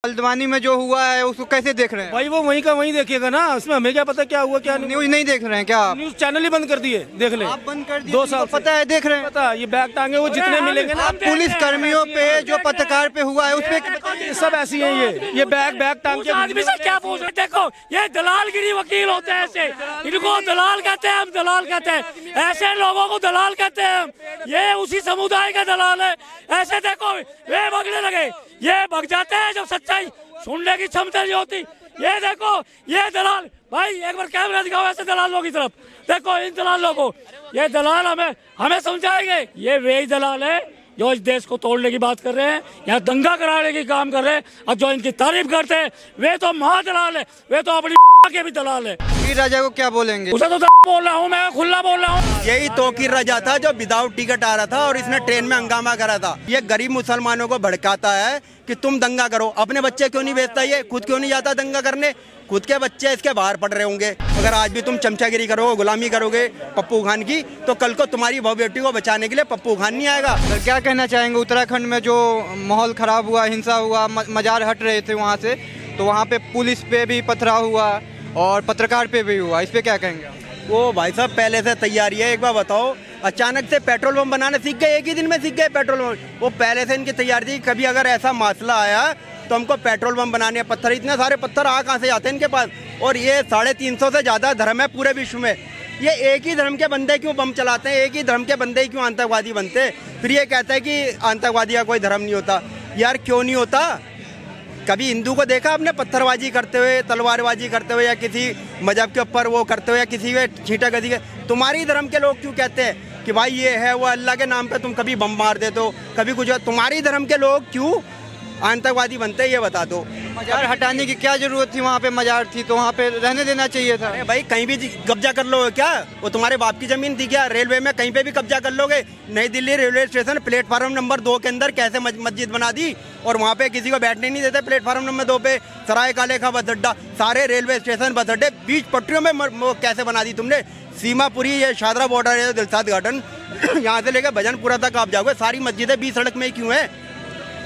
हल्द्वानी में जो हुआ है उसको कैसे देख रहे हैं? भाई वो वहीं का वहीं देखेगा ना, उसमें हमें क्या पता क्या हुआ क्या नहीं। न्यूज नहीं देख रहे हैं क्या? न्यूज चैनल ही बंद कर दिए, देख ले। आप बंद कर दिए? 2 साल पता है, देख रहे हैं। पता ये बैग टांगे वो जितने मिलेंगे ना पुलिस कर्मियों पे जो पत्रकार पे हुआ है उस पे सब ऐसी है। ये बैग टांग के आदमी से क्या पूछ रहे? देखो ये दलालगिरी वकील होते हैं, ऐसे इनको दलाल कहते हैं, हम दलाल कहते हैं, ऐसे लोगों को दलाल कहते हैं हम। ये उसी समुदाय का दलाल है। ऐसे देखो वे भगने लगे, ये भग जाते हैं जब सच्चाई सुनने की क्षमता नहीं होती। ये देखो ये दलाल, भाई एक बार कैमरा दिखाओ ऐसे दलालों की तरफ, देखो इन दलालों को। ये दलाल हमें समझाएंगे। ये वे दलाल है जो इस देश को तोड़ने की बात कर रहे हैं, यहाँ दंगा कराने की काम कर रहे हैं, और जो इनकी तारीफ करते हैं वे तो महादलाल है, वे तो अपनी के भी दलाल है। तोकीर राजा को क्या बोलेंगे? उसे तो बोल रहा हूँ मैं, खुला बोल रहा हूँ। यही तोकीर राजा था जो विदाउट टिकट आ रहा था और इसने ट्रेन में हंगामा करा था। ये गरीब मुसलमानों को भड़काता है कि तुम दंगा करो। अपने बच्चे क्यों नहीं भेजता, ये खुद क्यों नहीं जाता दंगा करने? खुद के बच्चे इसके बाहर पढ़ रहे होंगे। अगर आज भी तुम चमचागिरी करोगे, गुलामी करोगे पप्पू खान की, तो कल को तुम्हारी बहू बेटी को बचाने के लिए पप्पू खान नहीं आएगा। सर क्या कहना चाहेंगे? उत्तराखंड में जो माहौल खराब हुआ, हिंसा हुआ, मजार हट रहे थे वहाँ से, तो वहाँ पे पुलिस पे भी पथराव हुआ और पत्रकार पे भी हुआ, इस पे क्या कहेंगे? वो भाई साहब पहले से तैयारी है। एक बार बताओ, अचानक से पेट्रोल पंप बनाने सीख गए, एक ही दिन में सीख गए पेट्रोल पंप। वो पहले से इनकी तैयारी थी, कभी अगर ऐसा मसला आया तो हमको पेट्रोल पंप बनाने, पत्थर, इतने सारे पत्थर कहाँ से आते हैं इनके पास। और ये 350 से ज़्यादा धर्म है पूरे विश्व में, ये एक ही धर्म के बंदे क्यों बम चलाते हैं? एक ही धर्म के बंदे क्यों आतंकवादी बनते हैं? फिर ये कहता है कि आतंकवादी का कोई धर्म नहीं होता। यार क्यों नहीं होता? कभी हिंदू को देखा आपने पत्थरबाजी करते हुए, तलवारबाजी करते हुए, या किसी मजहब के ऊपर वो करते हुए, या किसी के छींटा गदी के? तुम्हारी धर्म के लोग क्यों कहते हैं कि भाई ये है वो अल्लाह के नाम पे तुम कभी बम मार देते हो, कभी कुछ? तुम्हारी धर्म के लोग क्यों आतंकवादी बनते हैं, ये बता दो। मजार हटाने की क्या जरूरत थी? वहाँ पे मजार थी तो वहाँ पे रहने देना चाहिए था। अरे भाई कहीं भी कब्जा कर लोगे क्या? वो तुम्हारे बाप की जमीन थी क्या? रेलवे में कहीं पे भी कब्जा कर लोगे? नई Delhi railway station platform number 2 के अंदर कैसे मस्जिद बना दी, और वहाँ पे किसी को बैठने नहीं देते प्लेटफार्म नंबर 2 पे। सराय काले का बस अड्डा, सारे रेलवे स्टेशन बस अड्डे बीच पटरियों में कैसे बना दी तुमने? सीमापुरी, ये शादरा बॉर्डर है, दिलसाद गार्डन, यहाँ से लेकर भजनपुरा तक आप जाओगे, सारी मस्जिदें बीच सड़क में क्यों है?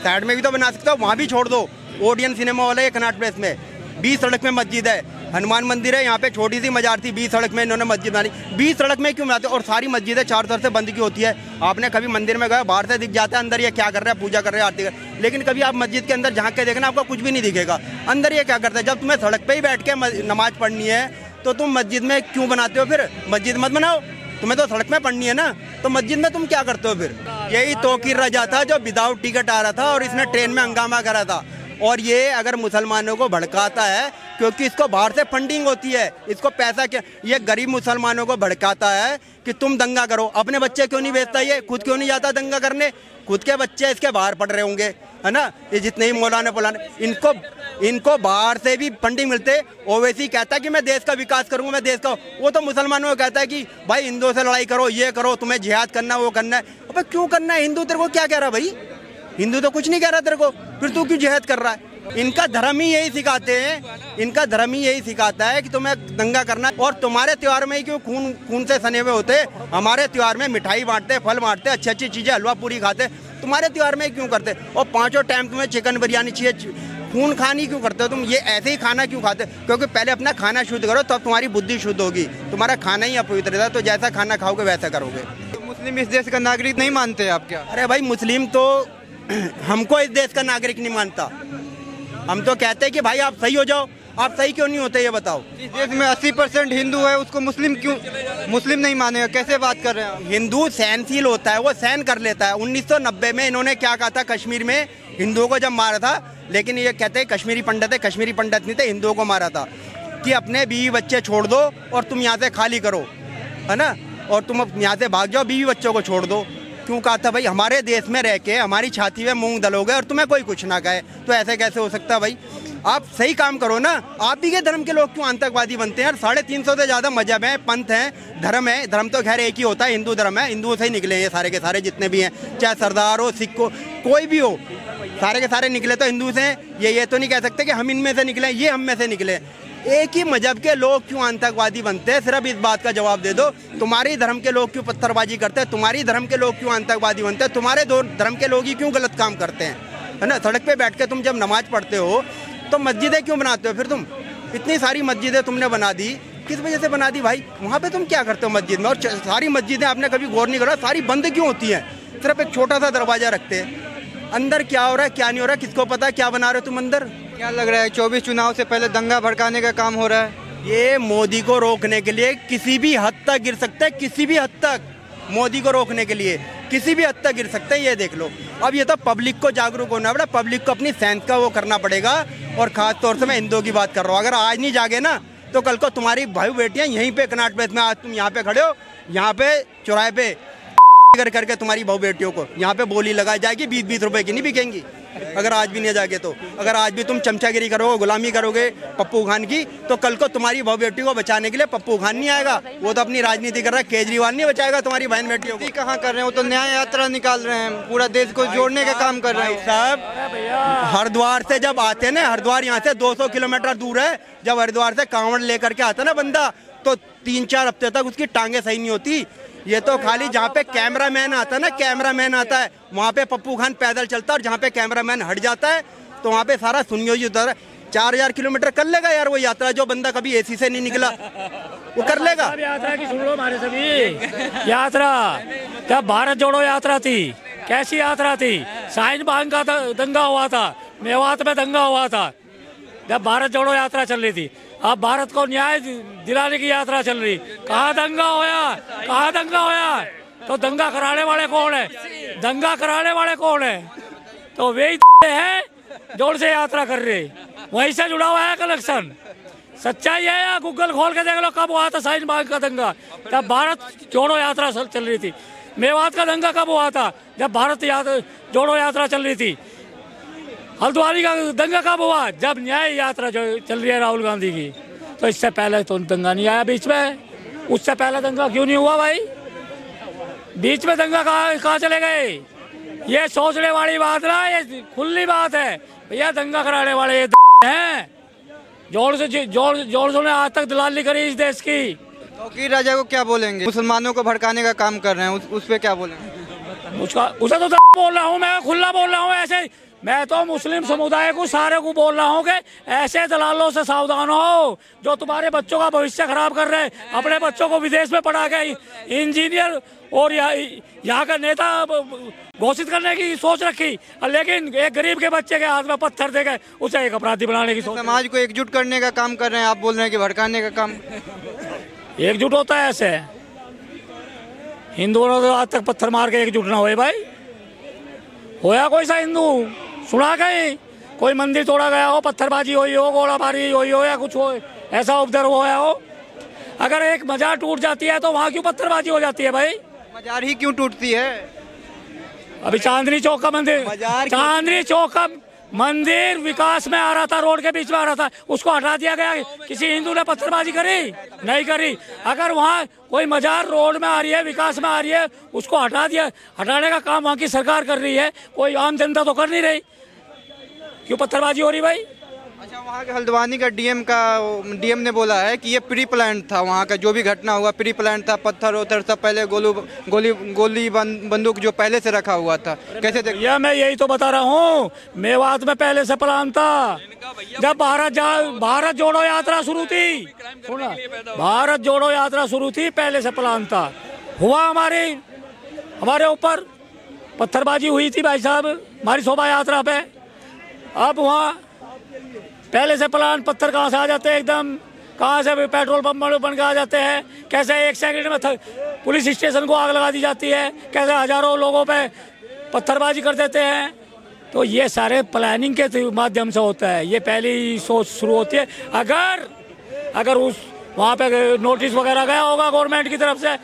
साइड में भी तो बना सकते हो, वहाँ भी छोड़ दो। ओडियन सिनेमा वाला है कनाट प्लेस में, 20 सड़क में मस्जिद है। हनुमान मंदिर है, यहाँ पे छोटी सी मजार थी, 20 सड़क में इन्होंने मस्जिद बनाई। 20 सड़क में क्यों बनाते? और सारी मस्जिदें चारों तरफ से बंद की होती है। आपने कभी मंदिर में गए, बाहर से दिख जाता है अंदर ये क्या कर रहा है, पूजा कर रहे हैं, आरती कर, लेकिन कभी आप मस्जिद के अंदर झांक के देखना आपको कुछ भी नहीं दिखेगा अंदर ये क्या करता है। जब तुम्हें सड़क पर ही बैठ के नमाज पढ़नी है तो तुम मस्जिद में क्यों बनाते हो? फिर मस्जिद मत बनाओ, तुम्हें तो सड़क में पढ़नी है ना, तो मस्जिद में तुम क्या करते हो फिर? यही तोकीर राजा था जो विदाउट टिकट आ रहा था और इसने ट्रेन में हंगामा करा था। और ये अगर मुसलमानों को भड़काता है क्योंकि इसको बाहर से फंडिंग होती है, इसको पैसा क्या, ये गरीब मुसलमानों को भड़काता है कि तुम दंगा करो। अपने बच्चे क्यों नहीं भेजता? ये खुद क्यों नहीं जाता दंगा करने? खुद के बच्चे इसके बाहर पढ़ रहे होंगे, है ना? ये जितने ही मौलाना पुलाना, इनको बाहर से भी फंडिंग मिलते। ओवैसी कहता है कि मैं देश का विकास करूंगा, मैं देश का, वो तो मुसलमानों को कहता है कि भाई हिंदुओं से लड़ाई करो, ये करो, तुम्हें जिहाद करना, वो करना है। अबे क्यों करना है? हिंदू तेरे को क्या कह रहा भाई? हिंदू तो कुछ नहीं कह रहा तेरे को, फिर तू क्यों जिहाद कर रहा है? इनका धर्म ही यही सिखाते हैं, इनका धर्म ही यही सिखाता है कि तुम्हें दंगा करना। और तुम्हारे त्योहार में ही क्यों खून से सने हुए होते? हमारे त्योहार में मिठाई बांटते, फल बांटते, अच्छी अच्छी चीजें, हलवा पूरी खाते, तुम्हारे त्योहार में क्यों करते? और 5 टाइम तुम्हें चिकन बिरयानी चाहिए, खून खानी क्यों करते हो तुम? ये ऐसे ही खाना क्यों खाते? क्योंकि पहले अपना खाना शुद्ध करो तब तुम्हारी बुद्धि शुद्ध होगी। तुम्हारा खाना ही अपवित्र है, तो जैसा खाना खाओगे वैसा करोगे। तो मुस्लिम इस देश का नागरिक नहीं मानते आप क्या? अरे भाई मुस्लिम तो हमको इस देश का नागरिक नहीं मानता। हम तो कहते हैं कि भाई आप सही हो जाओ। आप सही क्यों नहीं होते ये बताओ? इस देश में 80% हिंदू है, उसको मुस्लिम क्यों मुस्लिम नहीं मानेगा? कैसे बात कर रहे हैं आप? हिंदू सहनशील होता है, वो सहन कर लेता है। 1990 में इन्होंने क्या कहा था कश्मीर में हिंदुओं को जब मारा था, लेकिन ये कहते हैं कश्मीरी पंडित है, कश्मीरी पंडित नहीं थे, हिंदुओं को मारा था कि अपने बीवी बच्चे छोड़ दो और तुम यहाँ से खाली करो, है ना, और तुम यहाँ से भाग जाओ, बीवी बच्चों को छोड़ दो। क्यों कहा था भाई? हमारे देश में रह के हमारी छाती में मूंग दलोगे और तुम्हें कोई कुछ ना कहे, तो ऐसे कैसे हो सकता है भाई? आप सही काम करो ना। आप भी के धर्म के लोग क्यों आतंकवादी बनते हैं यार? 350 से ज़्यादा मजहब हैं, पंथ हैं, धर्म है। धर्म तो खैर एक ही होता है, हिंदू धर्म है, हिंदुओं से ही निकले ये सारे के सारे जितने भी हैं, चाहे सरदार हो, सिख हो, कोई भी हो, सारे के सारे निकले तो हिंदू से हैं। ये तो नहीं कह सकते कि हम इनमें से निकले, ये हम में से निकले। एक ही मजहब के लोग क्यों आतंकवादी बनते हैं? सिर्फ इस बात का जवाब दे दो। तुम्हारी धर्म के लोग क्यों पत्थरबाजी करते हैं? तुम्हारी धर्म के लोग क्यों आतंकवादी बनते हैं? तुम्हारे दो धर्म के लोग ही क्यों गलत काम करते हैं? है ना। सड़क पे बैठ के तुम जब नमाज पढ़ते हो तो मस्जिदें क्यों बनाते हो फिर तुम? इतनी सारी मस्जिदें तुमने बना दी, किस वजह से बना दी भाई? वहाँ पे तुम क्या करते हो मस्जिद में? और सारी मस्जिदें आपने कभी गौर नहीं करा सारी बंद क्यों होती हैं? सिर्फ एक छोटा सा दरवाजा रखते हैं। अंदर क्या हो रहा है क्या नहीं हो रहा है किसको पता है? क्या बना रहे हो तुम अंदर? क्या लग रहा है 24 चुनाव से पहले दंगा भड़काने का काम हो रहा है? ये मोदी को रोकने के लिए किसी भी हद तक गिर सकता है, किसी भी हद तक। मोदी को रोकने के लिए किसी भी हद तक गिर सकते हैं, ये देख लो। अब ये तो पब्लिक को जागरूक होना पड़ेगा, पब्लिक को अपनी सेंस का वो करना पड़ेगा। और खास तौर से मैं हिंदुओं की बात कर रहा हूँ, अगर आज नहीं जागे ना तो कल को तुम्हारी भाई बेटियां यहीं पे कनाट प्लेस में, आज तुम यहाँ पे खड़े हो, यहाँ पे चौराहे पे करके तुम्हारी बहु बेटियों को यहाँ पे बोली लगाई जाएगी, 20-20 रुपए की नहीं बिकेंगी अगर आज भी नहीं जागे तो। अगर आज भी तुम चमचागिरी करोगे, गुलामी करोगे पप्पू खान की, तो कल को तुम्हारी बहु बेटी को बचाने के लिए पप्पू खान नहीं आएगा, वो तो अपनी राजनीति कर रहा है। केजरीवाल नहीं बचाएगा तुम्हारी बहन बेटियों को। कहाँ कर रहे हैं? वो तो न्याय यात्रा निकाल रहे हैं, पूरा देश को जोड़ने का काम कर रहे हैं साहब। हरिद्वार से जब आते हैं ना, हरिद्वार यहाँ से 200 किलोमीटर दूर है, जब हरिद्वार से कांवड़ लेकर के आता ना बंदा, तो 3-4 हफ्ते तक उसकी टांगे सही नहीं होती। ये तो खाली जहाँ पे कैमरामैन आता है ना, कैमरामैन आता है वहाँ पे पप्पू खान पैदल चलता है, और जहाँ पे कैमरामैन हट जाता है तो वहाँ पे सारा सुनियोजित होता है। 4000 किलोमीटर कर लेगा यार वो यात्रा, जो बंदा कभी एसी से नहीं निकला वो कर लेगा। यात्रा की सुन लो हमारे सभी। यात्रा जब भारत जोड़ो यात्रा थी, कैसी यात्रा थी? शाहीन बाग का दंगा हुआ था, मेवात में दंगा हुआ था, जब भारत जोड़ो यात्रा चल रही थी। अब भारत को न्याय दिलाने की यात्रा चल रही, कहाँ दंगा होया? कहाँ दंगा होया? तो दंगा कराने वाले कौन है? दंगा कराने वाले कौन है? तो वही है जोड़ से यात्रा कर रहे, वहीं से जुड़ा हुआ है कलेक्शन। सच्चाई है या गूगल खोल के देख लो कब हुआ था शाहीन बाग का दंगा, तब भारत जोड़ो यात्रा चल रही थी। मेवात का दंगा कब हुआ था? जब भारत जोड़ो यात्रा चल रही थी। हल्द्वानी का दंगा कब हुआ? जब न्याय यात्रा जो चल रही है राहुल गांधी की। तो इससे पहले तो दंगा नहीं आया बीच में, उससे पहले दंगा क्यों नहीं हुआ भाई? बीच में दंगा कहाँ चले गए? ये सोचने वाली बात ना, ये खुली बात है भैया। दंगा कराने वाले ये हैं, जोड़ से ने आज तक दलाली करी इस देश की। फकीर राजा को क्या बोलेंगे? मुसलमानों को भड़काने का काम कर रहे हैं, उस पर क्या बोलेंगे? उसे तो बोल रहा हूँ मैं, खुला बोल रहा हूँ। ऐसे मैं तो मुस्लिम समुदाय को सारे को बोल रहा हूँ कि ऐसे दलालों से सावधान हो जो तुम्हारे बच्चों का भविष्य खराब कर रहे हैं। अपने बच्चों को विदेश में पढ़ा के इंजीनियर और यहाँ का नेता घोषित करने की सोच रखी, लेकिन एक गरीब के बच्चे के हाथ में पत्थर देके उसे एक अपराधी बनाने की सोच। समाज को एकजुट करने का काम कर रहे हैं, आप बोल रहे हैं कि भड़काने का काम। एकजुट होता है ऐसे? हिंदुओं ने आज तक पत्थर मार के एकजुट ना हुए भाई। होया कोई सा हिंदू सुना कहीं कोई मंदिर तोड़ा गया हो, पत्थरबाजी हुई हो, गोलाबारी हुई हो या कुछ हो, ऐसा उपद्रव होया हो? अगर एक मजार टूट जाती है तो वहाँ क्यों पत्थरबाजी हो जाती है भाई? मजार ही क्यों टूटती है? अभी चांदनी चौक का मंदिर, चांदनी चौक का मंदिर विकास में आ रहा था, रोड के बीच में आ रहा था, उसको हटा दिया गया। किसी हिंदू ने पत्थरबाजी करी? नहीं करी। अगर वहाँ कोई मजार रोड में आ रही है, विकास में आ रही है, उसको हटा दिया, हटाने का काम वहाँ की सरकार कर रही है, कोई आम जनता तो कर नहीं रही। क्यों पत्थरबाजी हो रही भाई? अच्छा, वहाँ के हल्द्वानी का डीएम ने बोला है कि ये प्री प्लान था, वहाँ का जो भी घटना हुआ प्री प्लान था, पत्थर उथर सब पहले गोली बंदूक जो पहले से रखा हुआ था। कैसे देख? या मैं यही तो बता रहा हूँ, मेवात में पहले से प्लान था। जब भारत जोड़ो यात्रा शुरू थी, भारत जोड़ो यात्रा शुरू थी, पहले से प्लान था। हुआ हमारे ऊपर पत्थरबाजी हुई थी भाई साहब हमारी शोभा यात्रा पे। अब वहाँ पहले से प्लान, पत्थर कहाँ से आ जाते हैं एकदम, कहाँ से पेट्रोल पंप बन के आ जाते हैं, कैसे 1 सेकंड में पुलिस स्टेशन को आग लगा दी जाती है, कैसे हजारों लोगों पे पत्थरबाजी कर देते हैं। तो ये सारे प्लानिंग के माध्यम से होता है, ये पहली सोच शुरू होती है। अगर उस वहाँ पे नोटिस वगैरह गया होगा गवर्नमेंट की तरफ से,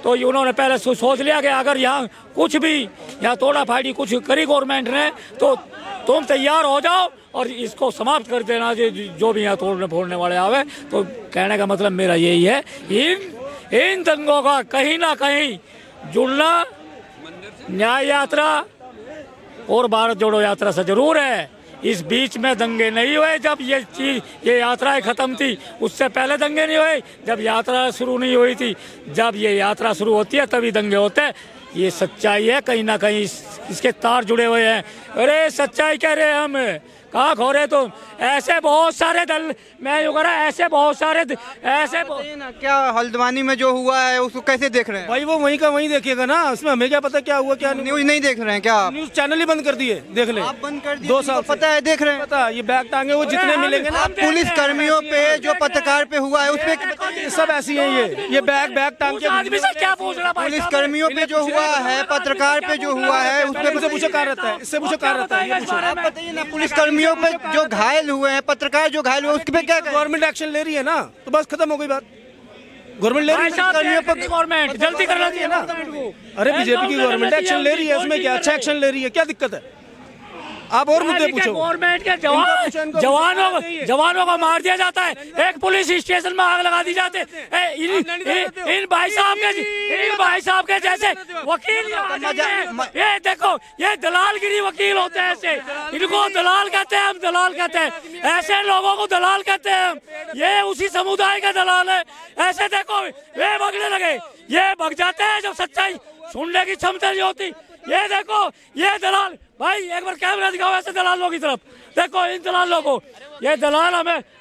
तो उन्होंने पहले सोच लिया कि अगर यहाँ कुछ भी यहाँ तोड़ा फाड़ी कुछ करी गवर्नमेंट ने तो तुम तैयार हो जाओ और इसको समाप्त कर देना, जो भी यहाँ तोड़ने फोड़ने वाले आवे। तो कहने का मतलब मेरा यही है, इन दंगों का कहीं ना कहीं जुड़ना न्याय यात्रा और भारत जोड़ो यात्रा से जरूर है। इस बीच में दंगे नहीं हुए, जब ये यात्राएं खत्म थी उससे पहले दंगे नहीं हुए, जब यात्रा शुरू नहीं हुई थी, जब ये यात्रा शुरू होती है तभी दंगे होते हैं। ये सच्चाई है, कहीं ना कहीं इसके तार जुड़े हुए हैं। अरे सच्चाई कह रहे हैं हम, कहाँ खो रहे तुम? ऐसे बहुत सारे दल, मैं यूँ कह रहा, ऐसे बहुत सारे ऐसे ना, क्या हल्द्वानी में जो हुआ है उसको कैसे देख रहे हैं? भाई वो वहीं का वहीं देखेगा ना, उसमें हमें क्या पता क्या हुआ क्या नहीं। न्यूज नहीं देख रहे हैं क्या आप? न्यूज चैनल ही बंद कर दिए, देख ले। आप बंद कर दिए? 2 साल पता है, देख रहे हैं? पता, ये बैग टांगे वो जितने मिलेंगे ना पुलिस कर्मियों पे, जो पत्रकार पे हुआ है उसपे सब ऐसी है। ये बैग टांग के आदमी से क्या पूछ रहा? पुलिस कर्मियों पे जो हुआ है, पत्रकार पे जो हुआ है उसपे इससे पूछो कहाँ रहता है, इससे पूछो कहाँ रहता है, ये पूछो। आप बताइए ना, पुलिस कर्मियों पे जो घायल हुए हैं, पत्रकार जो घायल हुए, उसके पे क्या कहें? गवर्नमेंट एक्शन ले रही है ना, तो बस खत्म हो गई बात। गवर्नमेंट ले रही है, कर्मियों पर गवर्नमेंट जल्दी करना चाहिए ना। अरे बीजेपी की गवर्नमेंट एक्शन ले रही है, उसमें क्या अच्छा एक्शन ले रही है, क्या दिक्कत है? आप और मुद्दे पूछो। गवर्नमेंट के जवानों को मार दिया जाता है, एक पुलिस स्टेशन में आग लगा दी जाती है। इन भाई साहब के जैसे वकील, ये देखो, ये दलालगिरी वकील होते हैं, ऐसे इनको दलाल कहते हैं, हम दलाल कहते हैं, ऐसे लोगों को दलाल कहते हैं हम। ये उसी समुदाय का दलाल है। ऐसे देखो, ये भगने लगे, ये भग जाते हैं जब सच्चाई सुनने की क्षमता नहीं होती। ये देखो, ये दलाल, भाई एक बार कैमरा दिखाओ ऐसे दलालों की तरफ, देखो इन दलालों को। ये दलाल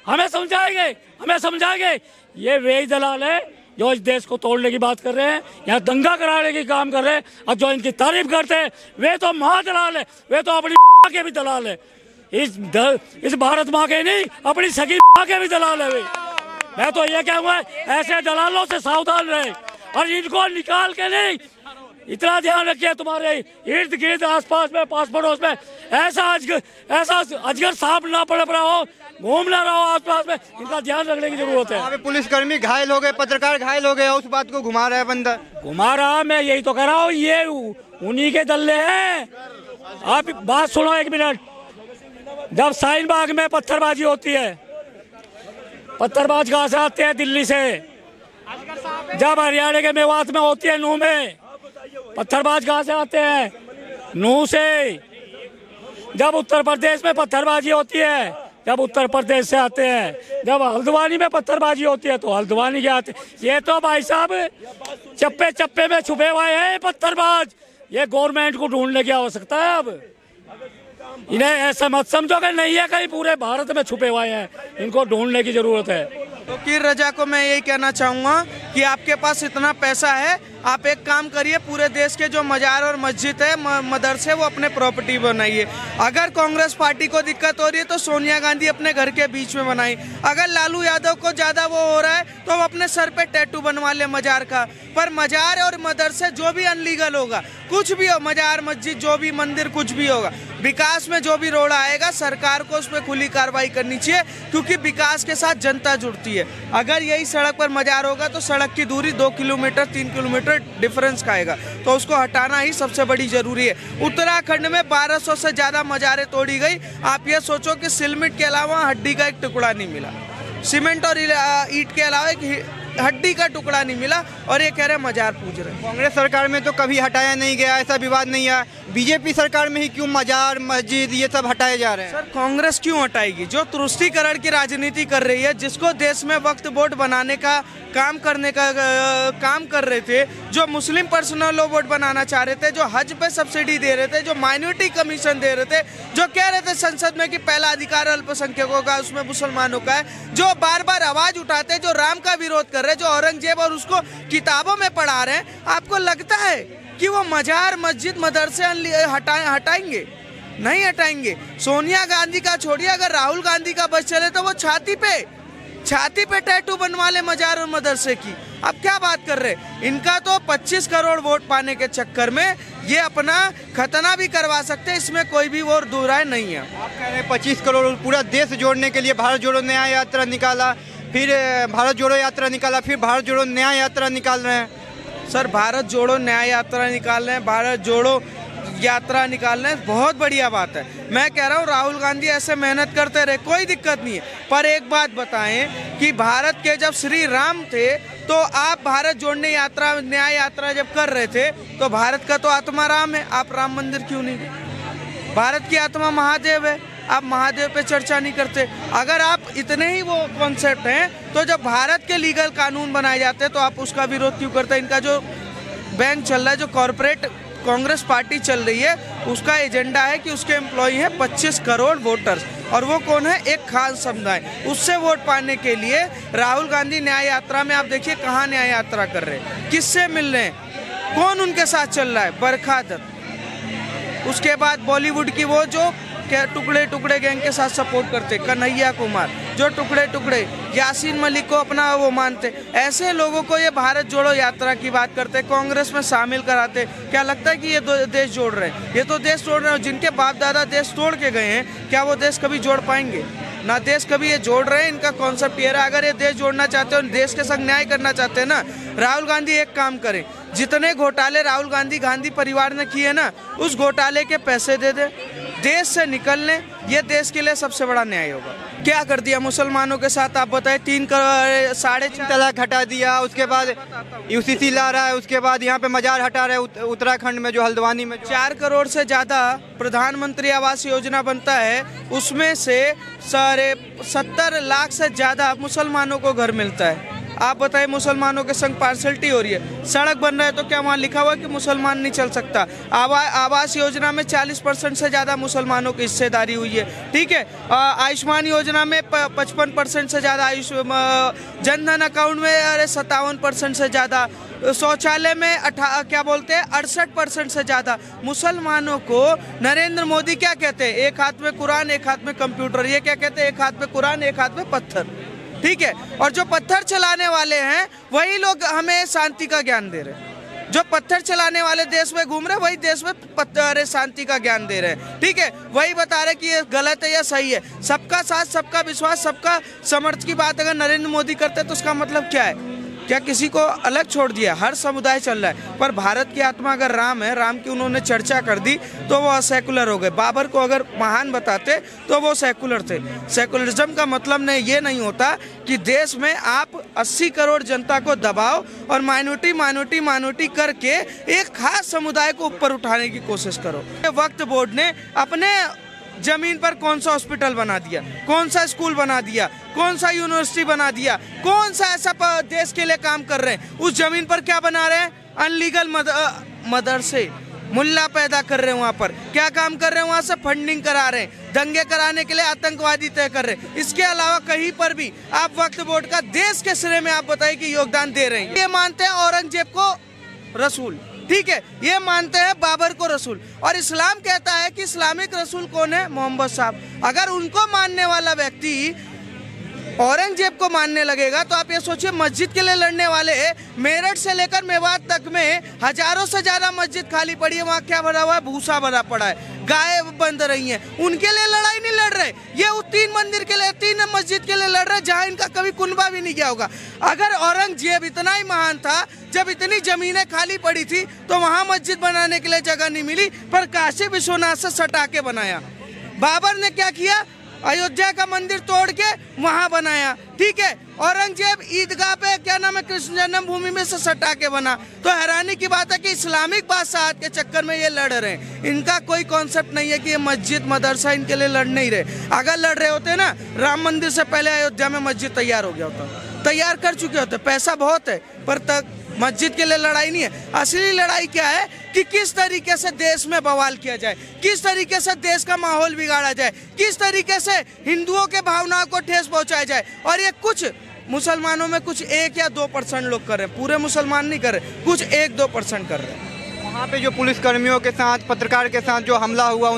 हमें समझाएंगे। ये वे दलाल है जो इस देश को तोड़ने की बात कर रहे हैं, यहाँ दंगा कराने की काम कर रहे हैं, और जो इनकी तारीफ करते हैं वे तो महादलाल है, वे तो अपनी के भी दलाल है। इस भारत माँ के नहीं, अपनी सगी के भी दलाल है वे। मैं तो ये कहूँगा, ऐसे दलालों से सावधान रहे और इनको निकाल के नहीं, इतना ध्यान रखिए तुम्हारे इर्द गिर्द आसपास में, पास पड़ोस में ऐसा अजगर सांप ना पड़ रहा हो, घूम ना रहा हो आसपास में, इनका ध्यान रखने की जरूरत है। वहाँ पे पुलिसकर्मी घायल हो गए, पत्रकार घायल हो गए, उस बात को घुमा रहा है बंदा। घुमा रहा, मैं यही तो कह रहा हूँ, ये उन्हीं के दल्ले हैं। आप बात सुनो 1 मिनट। जब शाहीन बाग में पत्थरबाजी होती है, पत्थरबाज कहाँ से आते हैं? दिल्ली से। जब हरियाणा के मेवात में होती है, नूह में, पत्थरबाज कहाँ से आते हैं? नूह से। जब उत्तर प्रदेश में पत्थरबाजी होती है, जब उत्तर प्रदेश से आते हैं। जब हल्द्वानी में पत्थरबाजी होती है तो हल्द्वानी के आते हैं। ये तो भाई साहब चप्पे चप्पे में छुपे हुए हैं पत्थरबाज। ये गवर्नमेंट को ढूंढने की आवश्यकता है। अब इन्हें ऐसा मत समझो कि नहीं है, कहीं पूरे भारत में छुपे हुए हैं, इनको ढूंढने की जरूरत है। तो वकील रजा को मैं यही कहना चाहूँगा कि आपके पास इतना पैसा है, आप एक काम करिए, पूरे देश के जो मजार और मस्जिद है, मदरसे, वो अपने प्रॉपर्टी बनाइए। अगर कांग्रेस पार्टी को दिक्कत हो रही है तो सोनिया गांधी अपने घर के बीच में बनाई। अगर लालू यादव को ज़्यादा वो हो रहा है तो वो अपने सर पे टैटू बनवा ले मजार का। पर मजार और मदरसे जो भी अनलीगल होगा, कुछ भी हो, मजार मस्जिद जो भी मंदिर कुछ भी होगा, विकास में जो भी रोड़ा आएगा, सरकार को उस पर खुली कार्रवाई करनी चाहिए, क्योंकि विकास के साथ जनता जुड़ती है। अगर यही सड़क पर मजार होगा तो सड़क की दूरी 2 किलोमीटर 3 किलोमीटर डिफरेंस का आएगा, तो उसको हटाना ही सबसे बड़ी जरूरी है। उत्तराखंड में 1200 से ज़्यादा मजारें तोड़ी गई। आप ये सोचो कि सिलमिट के अलावा हड्डी का एक टुकड़ा नहीं मिला, सीमेंट और ईंट के अलावा एक हड्डी का टुकड़ा नहीं मिला, और ये कह रहे मजार पूज रहे हैं। कांग्रेस सरकार में तो कभी हटाया नहीं गया, ऐसा विवाद नहीं आया। बीजेपी सरकार में ही क्यों मजार मस्जिद ये सब हटाए जा रहे हैं? सर कांग्रेस क्यों हटाएगी? जो तुष्टीकरण की राजनीति कर रही है, जिसको देश में वक्फ बोर्ड बनाने का काम कर रहे थे, जो मुस्लिम पर्सनल लॉ बोर्ड बनाना चाह रहे थे, जो हज पे सब्सिडी दे रहे थे, जो माइनॉरिटी कमीशन दे रहे थे, जो कह रहे थे संसद में कि पहला अधिकार अल्पसंख्यकों का, उसमें मुसलमानों का है, जो बार बार आवाज उठाते, जो राम का विरोध कर रहे, जो औरंगजेब और उसको किताबों में पढ़ा रहे हैं, आपको लगता है कि वो मजार मस्जिद मदरसे हटाएंगे? नहीं हटाएंगे। सोनिया गांधी का छोड़िए, अगर राहुल गांधी का बस चले तो वो छाती पे टैटू बनवा ले मजार और मदरसे की। अब क्या बात कर रहे हैं? इनका तो 25 करोड़ वोट पाने के चक्कर में ये अपना खतना भी करवा सकते हैं, इसमें कोई भी और दो राय नहीं है। आप कह रहे हैं 25 करोड़ पूरा देश जोड़ने के लिए भारत जोड़ो न्याय यात्रा निकाला, फिर भारत जोड़ो यात्रा निकाला, फिर भारत जोड़ो न्याय यात्रा निकाल रहे हैं। सर भारत जोड़ो न्याय यात्रा निकाल रहे हैं, भारत जोड़ो यात्रा निकालना बहुत बढ़िया बात है। मैं कह रहा हूँ राहुल गांधी ऐसे मेहनत करते रहे, कोई दिक्कत नहीं है। पर एक बात बताएं कि भारत के जब श्री राम थे तो आप भारत जोड़ने यात्रा न्याय यात्रा जब कर रहे थे तो भारत का तो आत्मा राम है, आप राम मंदिर क्यों नहीं गए? भारत की आत्मा महादेव है, आप महादेव पे चर्चा नहीं करते। अगर आप इतने ही वो कॉन्सेप्ट हैं तो जब भारत के लीगल कानून बनाए जाते हैं तो आप उसका विरोध क्यों करते हैं? इनका जो बैंक चल रहा है, जो कॉरपोरेट कांग्रेस पार्टी चल रही है, उसका एजेंडा है कि उसके एम्प्लॉय हैं 25 करोड़ वोटर्स, और वो कौन है? एक खास समुदाय। उससे वोट पाने के लिए राहुल गांधी न्याय यात्रा में, आप देखिए कहाँ न्याय यात्रा कर रहे हैं, किससे मिल रहे हैं, कौन उनके साथ चल रहा है? बरखा दत्त। उसके बाद बॉलीवुड की वो जो टुकड़े टुकड़े गैंग के साथ सपोर्ट करते, कन्हैया कुमार, जो टुकड़े टुकड़े, यासीन मलिक को अपना वो मानते। ऐसे लोगों को ये भारत जोड़ो यात्रा की बात करते, कांग्रेस में शामिल कराते। क्या लगता है कि ये देश जोड़ रहे हैं? ये तो देश जोड़ रहे हैं। जिनके बाप दादा देश तोड़ के गए हैं, क्या वो देश कभी जोड़ पाएंगे? ना देश कभी ये जोड़ रहे हैं। इनका कॉन्सेप्ट ये रहा, अगर ये देश जोड़ना चाहते हो, देश के संग न्याय करना चाहते हैं ना, राहुल गांधी एक काम करें, जितने घोटाले राहुल गांधी परिवार ने किए ना, उस घोटाले के पैसे दे दे, देश से निकल लें। ये देश के लिए सबसे बड़ा न्याय होगा। क्या कर दिया मुसलमानों के साथ, आप बताएं? 3.5 तलाक हटा दिया, उसके बाद यूसीसी ला रहा है, उसके बाद यहाँ पे मजार हटा रहे हैं उत्तराखंड में, जो हल्द्वानी में 4 करोड़ से ज़्यादा प्रधानमंत्री आवास योजना बनता है, उसमें से 70 लाख से ज़्यादा मुसलमानों को घर मिलता है। आप बताएं, मुसलमानों के संग पार्शलिटी हो रही है। सड़क बन रहा है तो क्या वहाँ लिखा हुआ है कि मुसलमान नहीं चल सकता? आवास योजना में 40% से ज़्यादा मुसलमानों की हिस्सेदारी हुई है, ठीक है। आयुष्मान योजना में 55% से ज़्यादा, जनधन अकाउंट में 57% से ज़्यादा, शौचालय में 68% से ज़्यादा। मुसलमानों को नरेंद्र मोदी क्या कहते हैं? एक हाथ में कुरान, एक हाथ में कंप्यूटर। ये क्या कहते हैं? एक हाथ में कुरान, एक हाथ में पत्थर, ठीक है। और जो पत्थर चलाने वाले हैं वही लोग हमें शांति का ज्ञान दे रहे हैं। जो पत्थर चलाने वाले देश में घूम रहे हैं, वही देश में शांति का ज्ञान दे रहे हैं, ठीक है। वही बता रहे कि ये गलत है या सही है। सबका साथ, सबका विश्वास, सबका समर्थ की बात अगर नरेंद्र मोदी करते तो उसका मतलब क्या है? क्या किसी को अलग छोड़ दिया? हर समुदाय चल रहा है। पर भारत की आत्मा अगर राम है, राम की उन्होंने चर्चा कर दी तो वो सेकुलर हो गए। बाबर को अगर महान बताते तो वो सेकुलर थे। सेकुलरिज्म का मतलब ये नहीं होता कि देश में आप 80 करोड़ जनता को दबाओ और माइनॉरिटी करके एक खास समुदाय को ऊपर उठाने की कोशिश करो। वक्फ बोर्ड ने अपने जमीन पर कौन सा हॉस्पिटल बना दिया, कौन सा स्कूल बना दिया, कौन सा यूनिवर्सिटी बना दिया, कौन सा ऐसा देश के लिए काम कर रहे हैं? उस जमीन पर क्या बना रहे हैं? अनलीगल मदरसे, मुल्ला पैदा कर रहे हैं। वहाँ पर क्या काम कर रहे हैं? वहाँ से फंडिंग करा रहे हैं, दंगे कराने के लिए आतंकवादी तय कर रहे हैं। इसके अलावा कहीं पर भी आप वक्फ बोर्ड का देश के सिरे में आप बताइए कि योगदान दे रहे हैं। ये मानते हैं औरंगजेब को रसूल, ठीक है, ये मानते हैं बाबर को रसूल, और इस्लाम कहता है कि इस्लामिक रसूल कौन है? मोहम्मद साहब। अगर उनको मानने वाला व्यक्ति औरंगजेब को मानने लगेगा तो आप ये सोचिए, मस्जिद के लिए लड़ने वाले मेरठ से लेकर मेवात तक में हजारों से ज्यादा मस्जिद खाली पड़ी है। वहाँ क्या भरा हुआ है? भूसा भरा पड़ा है, गाय बंद रही हैं। उनके लिए लड़ाई नहीं लड़ रहे, ये 3 मंदिर के लिए, 3 मस्जिद के लिए लड़ रहे जहाँ इनका कभी कुनबा भी नहीं गया होगा। अगर औरंगजेब इतना ही महान था, जब इतनी जमीनें खाली पड़ी थी तो वहाँ मस्जिद बनाने के लिए जगह नहीं मिली, पर काशी विश्वनाथ से सटा के बनाया। बाबर ने क्या किया? अयोध्या का मंदिर तोड़ के वहां बनाया, ठीक है। औरंगजेब ईदगाह पे क्या नाम है, कृष्ण जन्मभूमि में से सटा के बना। तो हैरानी की बात है कि इस्लामिक बादशाहत के चक्कर में ये लड़ रहे हैं। इनका कोई कॉन्सेप्ट नहीं है कि ये मस्जिद मदरसा इनके लिए लड़ नहीं रहे। अगर लड़ रहे होते ना, राम मंदिर से पहले अयोध्या में मस्जिद तैयार हो गया होता, तैयार कर चुके होते। पैसा बहुत है पर तक मस्जिद के लिए लड़ाई नहीं है। असली लड़ाई क्या है कि किस तरीके से देश में बवाल किया जाए, किस तरीके से देश का माहौल बिगाड़ा जाए, किस तरीके से हिंदुओं के भावनाओं को ठेस पहुंचाया जाए। और ये कुछ मुसलमानों में कुछ 1 या 2% लोग कर रहे हैं, पूरे मुसलमान नहीं कर रहे, कुछ 1-2% कर रहे हैं। वहाँ पे जो पुलिस कर्मियों के साथ, पत्रकार के साथ जो हमला हुआ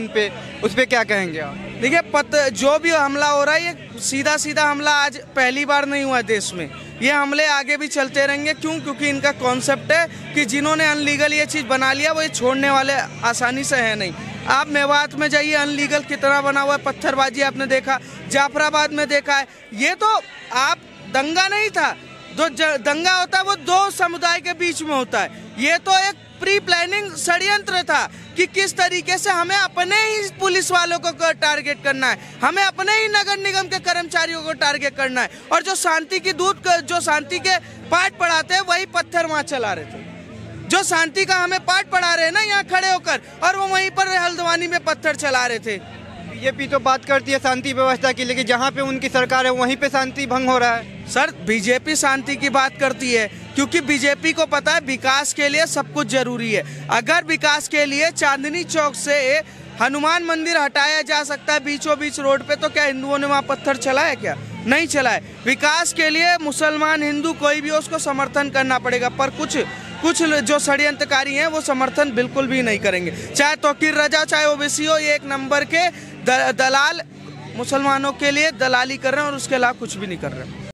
उस पे क्या कहेंगे आप? देखिए, जो भी हमला हो रहा है ये सीधा हमला आज पहली बार नहीं हुआ देश में। ये हमले आगे भी चलते रहेंगे। क्यों? क्योंकि इनका कॉन्सेप्ट है कि जिन्होंने अनलीगल ये चीज़ बना लिया वो ये छोड़ने वाले आसानी से है नहीं। आप मेवात में जाइए, अनलीगल कितना बना हुआ है, पत्थरबाजी आपने देखा, जाफराबाद में देखा है। ये तो आप दंगा नहीं था, जो दंगा होता है वो 2 समुदाय के बीच में होता है। ये तो एक प्री प्लानिंग षड्यंत्र था कि किस तरीके से हमें अपने ही पुलिस वालों को टारगेट करना है, हमें अपने ही नगर निगम के कर्मचारियों को टारगेट करना है। और जो शांति की दूत, जो शांति के पाठ पढ़ाते हैं, वही पत्थर वहाँ चला रहे थे। जो शांति का हमें पाठ पढ़ा रहे हैं ना यहाँ खड़े होकर, और वो वहीं पर हल्द्वानी में पत्थर चला रहे थे। बीजेपी तो बात करती है शांति व्यवस्था की, लेकिन जहाँ पे उनकी सरकार है वहीं पे शांति भंग हो रहा है। सर, बीजेपी शांति की बात करती है, क्योंकि बीजेपी को पता है विकास के लिए सब कुछ जरूरी है। अगर विकास के लिए चांदनी चौक से हनुमान मंदिर हटाया जा सकता है बीचों बीच रोड पे, तो क्या हिंदुओं ने वहाँ पत्थर चलाया? क्या नहीं चलाए। विकास के लिए मुसलमान हिंदू कोई भी हो उसको समर्थन करना पड़ेगा, पर कुछ जो षड्यंत्रकारी हैं वो समर्थन बिल्कुल भी नहीं करेंगे। चाहे तौकीर रजा चाहे ओबीसी हो, ये एक नंबर के दलाल मुसलमानों के लिए दलाली कर रहे हैं और उसके अलावा कुछ भी नहीं कर रहे हैं।